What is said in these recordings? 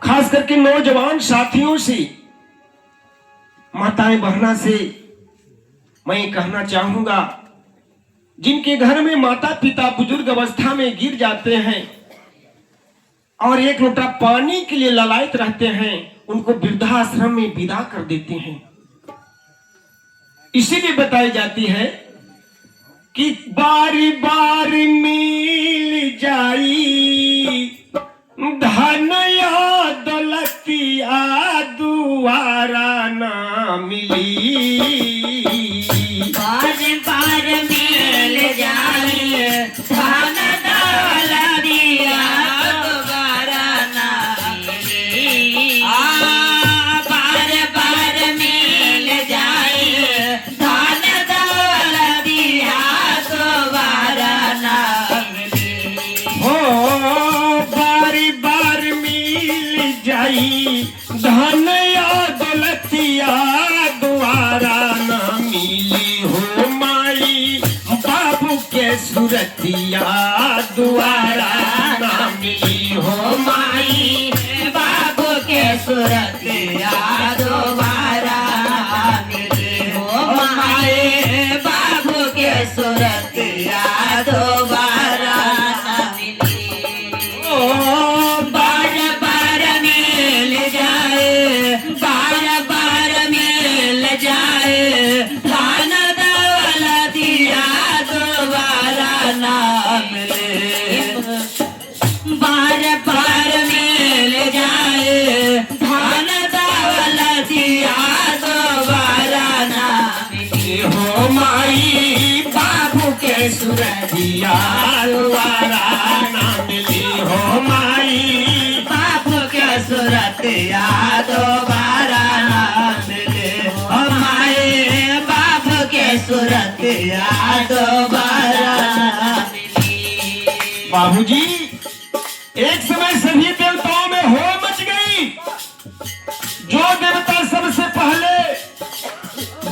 खास करके नौजवान साथियों से, माताएं बहना से मैं कहना चाहूंगा, जिनके घर में माता पिता बुजुर्ग अवस्था में गिर जाते हैं और एक लोटा पानी के लिए ललायत रहते हैं, उनको वृद्धाश्रम में विदा कर देते हैं। इसीलिए बताई जाती है कि बारी बारी मिल जाई धन या दौलतिया दुआरा ना मिली। बार बार मिल जाए धन दौलतिया दोबारा ना मिली। बार बार मिल जाए धन दौलतिया दोबारा ना मिली। हो बारी बार मिल जाई धन या दौलतिया दोबारा ना मिली। हो माई बाबू के सुरतिया दोबारा ना मिली। हो माई बाबू के सुरतिया दोबारा मिली। हो माई बाबू के सुरतिया दोबारा मिली। बार बार मिल जाए, बार बार मिल जाए धन दौलतिया दोबारा ना मिले। बार बार मिल जाए धन दौलतिया दोबारा ना मिले। हो माई बाबू के सुरतिया दोबारा ना मिली। हो माई बाबू के सुरतिया दोबारा ना मिले। हो माए बाबू के सुरतिया दोबारा ना मिली। बाबूजी, एक समय सभी देवताओं में हो मच गई। जो देवता सबसे पहले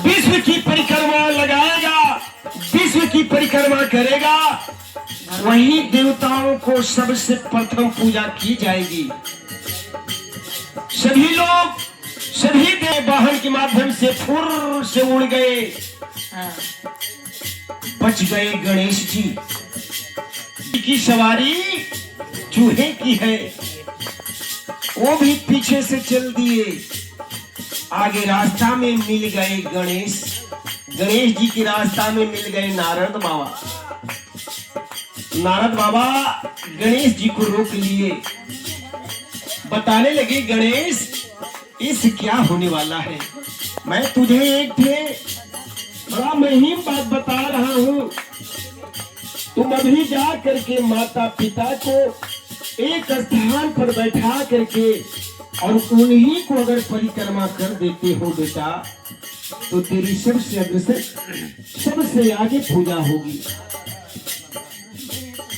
विश्व की परिक्रमा लगाएगा, विश्व की परिक्रमा करेगा, वही देवताओं को सबसे प्रथम पूजा की जाएगी। सभी लोग, सभी देव वाहन के माध्यम से फुर से उड़ गए, बच गए गणेश जी की सवारी चूहे की है, वो भी पीछे से चल दिए। आगे रास्ता में मिल गए गणेश, गणेश जी के रास्ता में मिल गए नारद बाबा। नारद बाबा गणेश जी को रोक लिए, बताने लगे, गणेश इस क्या होने वाला है। मैं तुझे एक बड़ा मुहिम बात बता रहा हूँ। तुम अभी जा करके माता पिता को एक स्थान पर बैठा करके और उन्हीं को अगर परिक्रमा कर देते हो बेटा, तो तेरी सबसे अग्रसर, सबसे आगे पूजा होगी।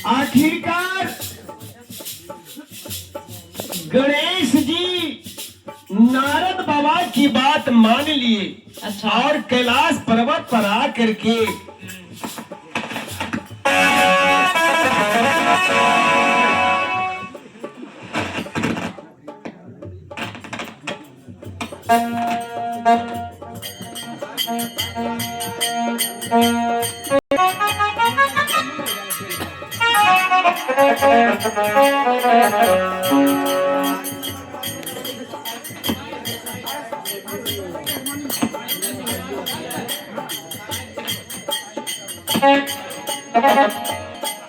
आखिरकार गणेश जी नारद बाबा की बात मान लिए। अच्छा। और कैलाश पर्वत पर आ करके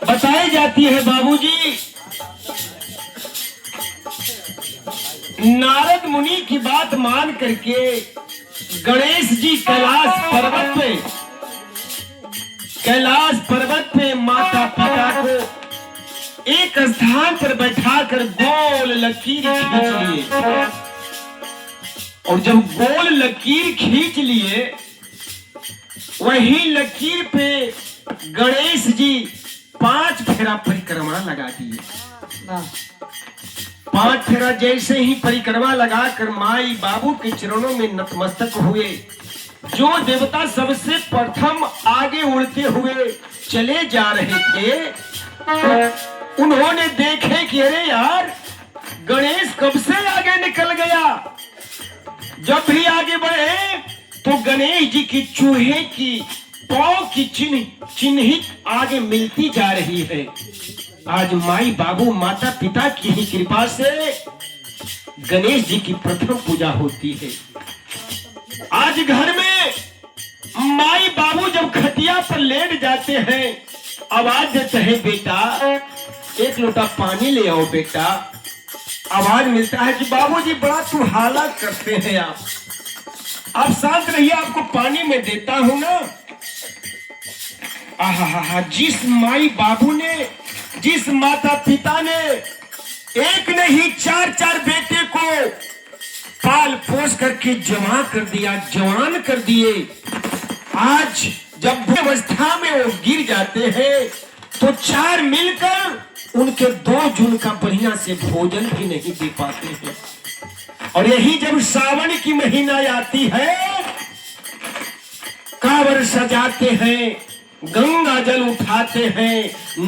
बताई जाती है बाबूजी, नारद मुनि की बात मान करके गणेश जी कैलाश पर्वत पे माता पिता को एक स्थान पर बैठाकर गोल लकीर खींच लिए। और जब गोल लकीर खींच लिए, वही लकीर पे गणेश जी 5 फेरा परिक्रमा लगा दिए। 5 फेरा जैसे ही परिक्रमा लगाकर माई बाबू के चरणों में नतमस्तक हुए, जो देवता सबसे प्रथम आगे उड़ते हुए चले जा रहे थे, उन्होंने देखे कि अरे यार गणेश कब से आगे निकल गया। जब भी आगे बढ़े तो गणेश जी की चूहे की पांव की चिन्हित आगे मिलती जा रही है। आज माई बाबू माता पिता की ही कृपा से गणेश जी की प्रथम पूजा होती है। आज घर में माई बाबू जब खटिया पर लेट जाते हैं, आवाज देते हैं बेटा एक लोटा पानी ले आओ बेटा। आवाज मिलता है कि बाबूजी बड़ा सुहाला करते हैं आप शांत रहिए, आपको पानी में देता हूं ना। आहा, जिस माई बाबू ने, जिस माता पिता ने एक नहीं चार बेटे को पाल पोस करके जमा कर दिया, जवान कर दिए, आज जब अवस्था में वो गिर जाते हैं तो चार मिलकर उनके 2 जून का बढ़िया से भोजन भी नहीं दे पाते हैं। और यही जब सावन की महीना आती है, कांवर सजाते हैं, गंगा जल उठाते हैं,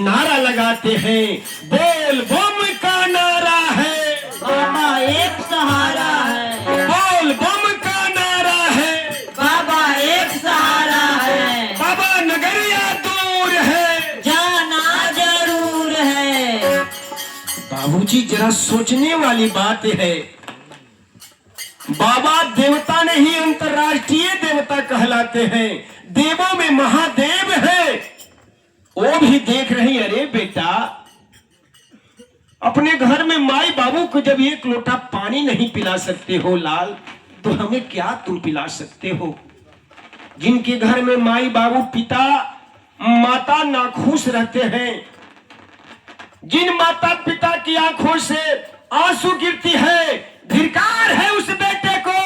नारा लगाते हैं, बोल बम का नारा है, बाबा एक सहारा है, बोल बम का नारा है, बाबा एक सहारा है, बाबा नगरिया दूर है, जाना जरूर है। बाबूजी जरा सोचने वाली बात है। बाबा देवता नहीं अंतर्राष्ट्रीय देवता कहलाते हैं, देवों में महादेव है। वो भी देख रही, अरे बेटा अपने घर में माई बाबू को जब एक लोटा पानी नहीं पिला सकते हो लाल, तो हमें क्या तुम पिला सकते हो। जिनके घर में माई बाबू पिता माता नाखुश रहते हैं, जिन माता पिता की आंखों से आंसू गिरती है, धिक्कार है उस बेटे को,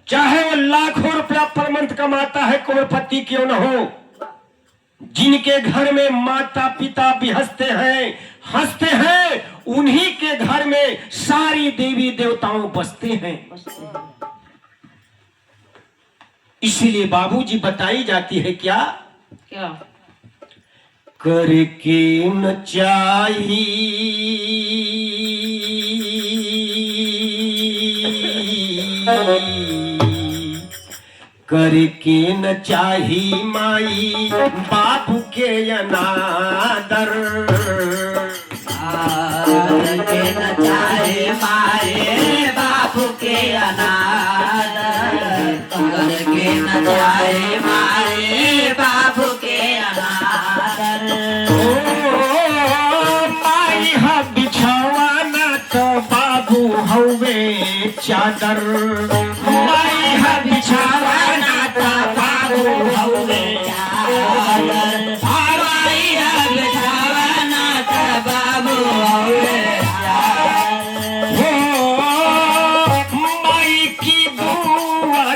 चाहे वो लाखों रुपया पर मंथ कमाता है, करोड़पति क्यों न हो। जिनके घर में माता पिता भी हंसते हैं, उन्हीं के घर में सारी देवी देवताओं बसते हैं। इसीलिए बाबूजी बताई जाती है क्या क्या करके न चाहिए करके न चाही माई बापू के अनादर, करके न चाहे मारे बापू के अनादर, करके न चाहे मारे बापू के अनादर। माई हा बिछावा न तो बाबू हवे चादर, माई हा बिछावा न तो बाबू हवे चादर, माई हा बिछावा न तो बाबू हवे चादर। माई की दुआ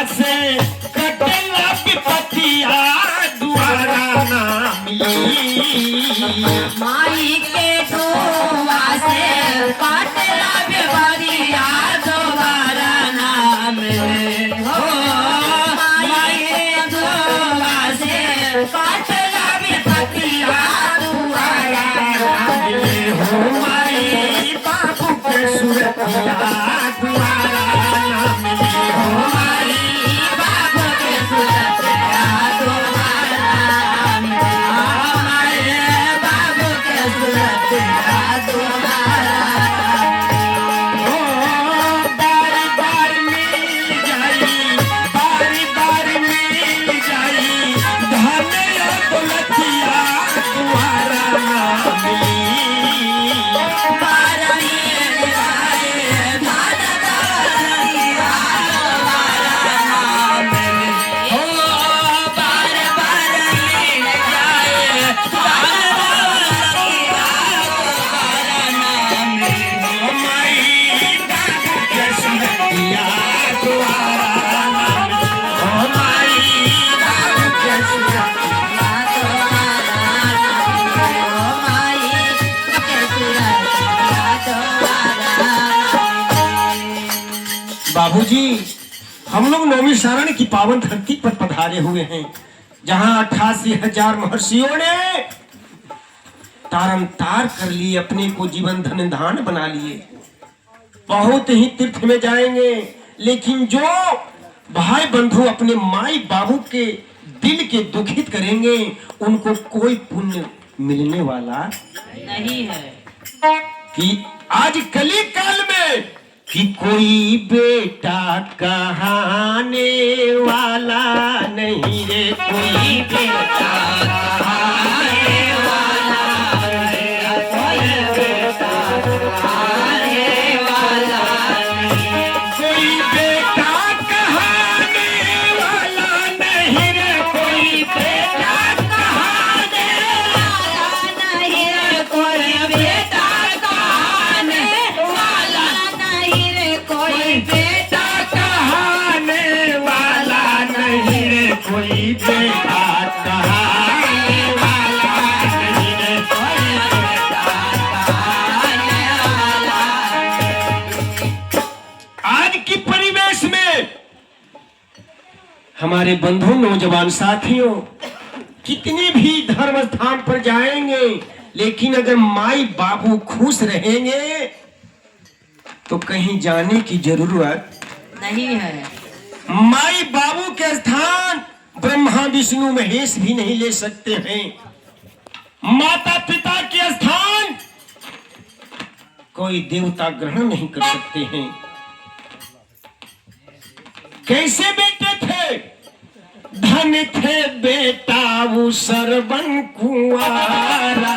से कटेला विपतिया दुआरा ना मिली, माई के दुआ से काटला बेवरिया दोबारा ना मिले हो। माई के दुआ से काटला बेवरिया दोबारा ना मिले हो। माई बाबू के सुरतिया दुआरा ना मिली हो। माई बाबू के सुरतिया दोबारा ना मिले। माई बाबू के सुरतिया दोबारा बार मिल जाई, बार मिल जाई, धन दौलतिया दुआरा ना मिली। बार मिल जाए धन दौलतिया दोबारा ना मिले। हो बार मिल जाए धन दौलतिया दोबारा ना मिले। माई बाबू के सुरतिया दुआरा ना मिली हो। माई बाबू के सुरतिया बाबूजी, हम लोग नौमी सारण की पावन धरती पर पधारे हुए हैं। जहां 88,000 महर्षियों ने तारम तार कर लिए, अपने को जीवन धन धान बना लिए। बहुत ही तीर्थ में जाएंगे, लेकिन जो भाई बंधु अपने माई बाबू के दिल के दुखित करेंगे, उनको कोई पुण्य मिलने वाला नहीं है। कि आज कली काल में कि कोई बेटा कहाने वाला नहीं रे, कोई बेटा कहाने वाला है, कोई बेटा कहाने वाला नहीं। कोई बेटा कहाने वाला नहीं रे, कोई बेटा कहाने वाला नहीं रे, कोई बेटा कहाने वाला नहीं रे, कोई बेटा कहाने वाला नहीं रे, कोई बेटा कहाने वाला नहीं रे, कोई बेटा कहाने वाला। आज की परिवेश में हमारे बंधु नौजवान साथियों कितने भी धर्म स्थान पर जाएंगे, लेकिन अगर माई बाबू खुश रहेंगे तो कहीं जाने की जरूरत नहीं है। माई बाबू के स्थान ब्रह्मा विष्णु महेश भी नहीं ले सकते हैं। माता पिता के स्थान कोई देवता ग्रहण नहीं कर सकते हैं। कैसे बेटे थे? धन थे बेटा वो सरवन कुंवारा,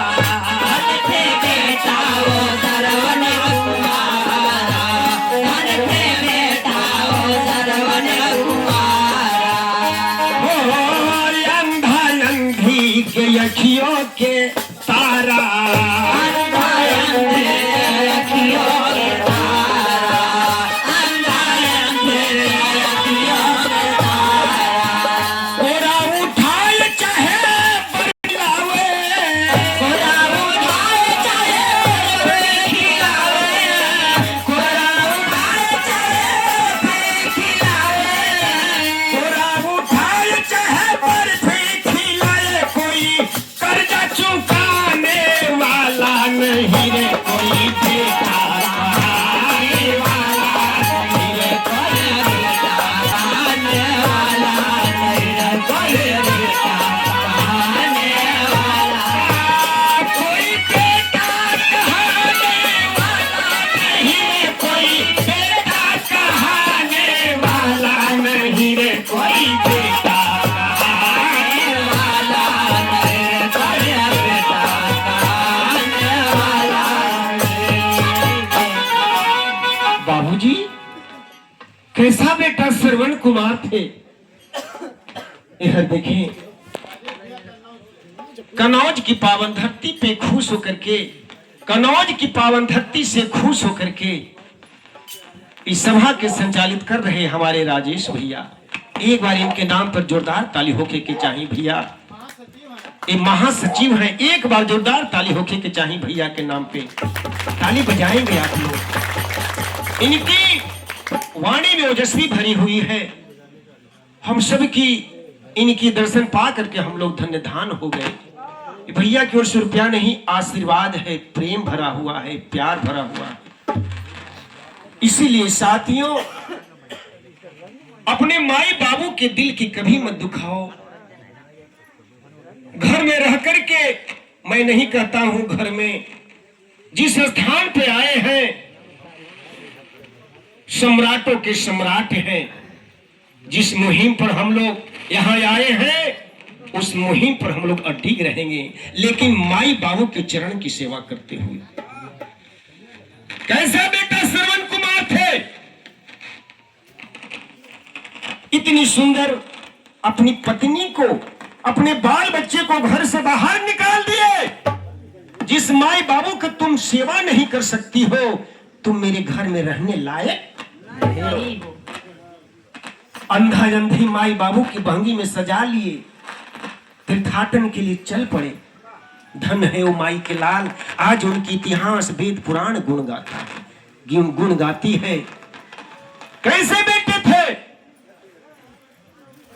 धन थे बेटा वो सरवन कुमारा, धन थे बेटा वो सरवन कुमारा। हो अंधा अंधी के अखियों के तारा, अंधा अंधे अखियों के तारा, अंधा अंधे अखियों के तारा। कोरा उठाए चाहे बरलावे, कोरा उठाए चाहे कोई खिलावे, कोरा उठाए चाहे कोई खिलावे। कोरा उठाए चाहे बर्फी खिलाए, कोई कर्जा चुकाने वाला नहीं रे, कोई बेटा कहाने वाला नहीं रे, कोई बेटा कहाने वाला नहीं रे, कोई बेटा कहाने वाला। कोई बेटा कहाने वाला नहीं रे, कोई बेटा कहाने वाला नहीं रे, कोई बेटा कहाने वाला नहीं रे, कोई बेटा कहाने वाला नहीं। बाबूजी कैसा बेटा श्रवण कुमार थे। यह देखें, कनौज की पावन धरती पे खुश होकर के, कनौज की पावन धरती से खुश होकर के इस सभा के संचालित कर रहे हमारे राजेश भैया। एक बार इनके नाम पर जोरदार ताली होके के चाहिए भैया। ये महासचिव हैं, एक बार जोरदार ताली होके के चाहिए भैया के नाम पे। ताली बजाएंगे आप लोग। इनकी वाणी में ओजस्वी भरी हुई है। हम सब की इनकी दर्शन पा करके हम लोग धन्य धान हो गए। भैया की ओर से रुपया नहीं, आशीर्वाद है, प्रेम भरा हुआ है, प्यार भरा हुआ है। इसीलिए साथियों, अपने माई बाबू के दिल की कभी मत दुखाओ। घर में रह करके, मैं नहीं कहता हूं घर में, जिस स्थान पे आए हैं सम्राटों के सम्राट हैं, जिस मुहिम पर हम लोग यहाँ आए हैं उस मुहिम पर हम लोग अडिग रहेंगे, लेकिन माई बाबू के चरण की सेवा करते हुए। कैसा बेटा श्रवण कुमार थे, इतनी सुंदर अपनी पत्नी को, अपने बाल बच्चे को घर से बाहर निकाल दिए। जिस माई बाबू का तुम सेवा नहीं कर सकती हो, तुम मेरे घर में रहने लायक नहीं हो। अंधा अंधी माई बाबू की बहंगी में सजा लिए, तीर्थाटन के लिए चल पड़े। धन है वो माई के लाल, आज उनकी इतिहास वेद पुराण गुण गाता है, गुण गाती है। कैसे बेटे थे,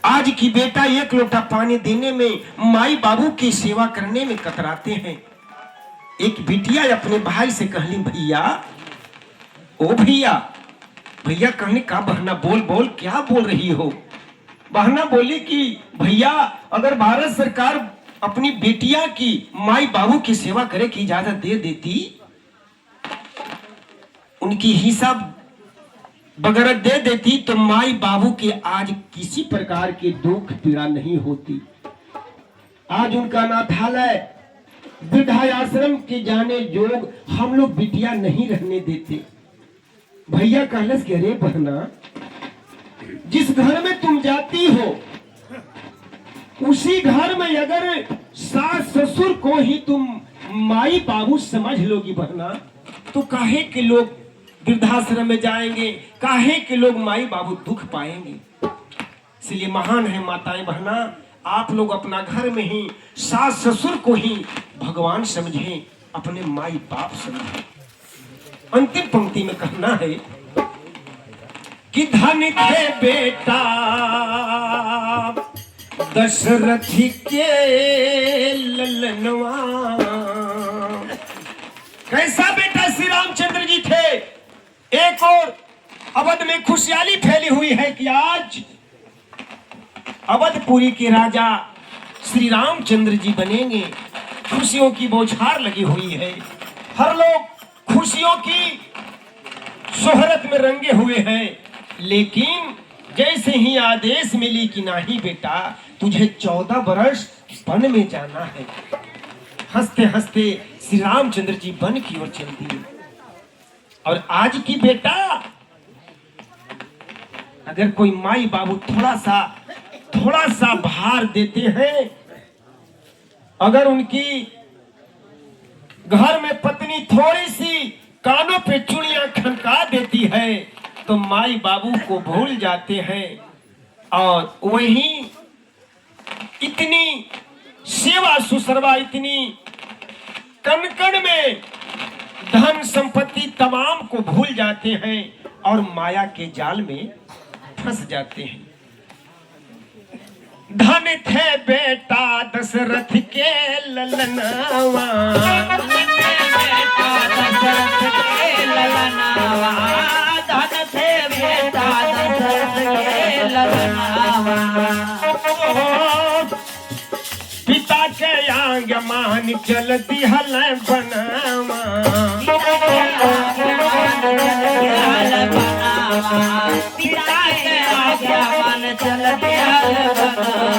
आज की बेटा एक लोटा पानी देने में, माई बाबू की सेवा करने में कतराते हैं। एक बिटिया अपने भाई से कहली, भैया ओ भैया, भैया कहने का बहना, बोल बोल क्या बोल रही हो। बहना बोली कि भैया अगर भारत सरकार अपनी बेटिया की माई बाबू की सेवा करे की इजाजत दे देती, उनकी हिसाब वगैरह दे देती, तो माई बाबू के आज किसी प्रकार के दुख पीड़ा नहीं होती। आज उनका अनाथालय वृद्धाश्रम के जाने जोग हम लोग बिटिया नहीं रहने देते। भैया कहलस कि अरे बहना, जिस घर में तुम जाती हो उसी घर में अगर सास ससुर को ही तुम माई बाबू समझ लोगी बहना, तो काहे के लोग वृद्धाश्रम में जाएंगे, काहे के लोग माई बाबू दुख पाएंगे। इसलिए महान है माताएं बहना, आप लोग अपना घर में ही सास ससुर को ही भगवान समझें, अपने माई बाप समझें। अंतिम पंक्ति में कहना है कि धन थे बेटा दशरथ के ललनवा। कैसा बेटा श्री रामचंद्र जी थे। एक और अवध में खुशहाली फैली हुई है कि आज अवधपुरी के राजा श्री रामचंद्र जी बनेंगे। खुशियों की बौछार लगी हुई है, हर लोग खुशियों की शोहरत में रंगे हुए हैं। लेकिन जैसे ही आदेश मिली कि नहीं बेटा, तुझे 14 बरस वन में जाना है, हंसते हंसते श्री रामचंद्र जी वन की ओर चल दिए। और आज की बेटा, अगर कोई माई बाबू थोड़ा सा भार देते हैं, अगर उनकी घर में पत्नी थोड़ी सी कानों पे चूड़ियां खनका देती है, तो माई बाबू को भूल जाते हैं और वहीं इतनी सेवा सुसरवा, इतनी कण-कण में धन संपत्ति तमाम को भूल जाते हैं और माया के जाल में फंस जाते हैं। धन थे बेटा दशरथ के ललनावा, धन थे बेटा दशरथ के ललनावा। पिता के आंग मान चलती हल बनावा, पिता के आज्ञा मान चलती हल बनावा।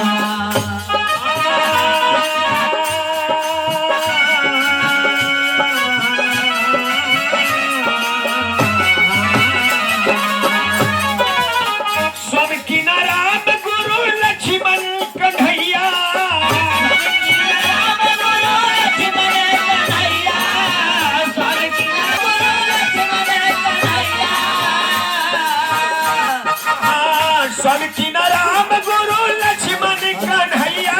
सब किनारा गुरु लक्ष्मण कन्हैया, सब किनारा गुरु लक्ष्मण कन्हैया,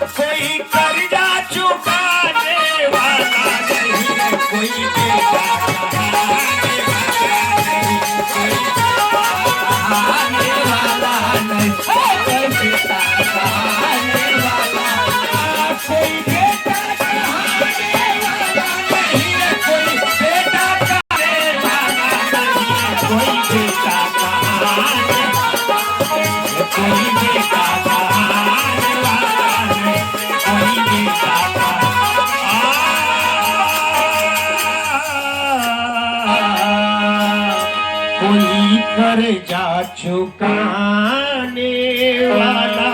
कोई कर्जा चुकाने वाला नहीं, कोई बेटा कहाने वाला नहीं, कोई बेटा कहाने वाला, कोई बेटा कहाने वाला नहीं, कोई बेटा कहाने वाला नहीं, कोई बेटा कहाने, कोई बेटा कहाने वाला नहीं, कोई बेटा कोई कर्जा चुकाने वाला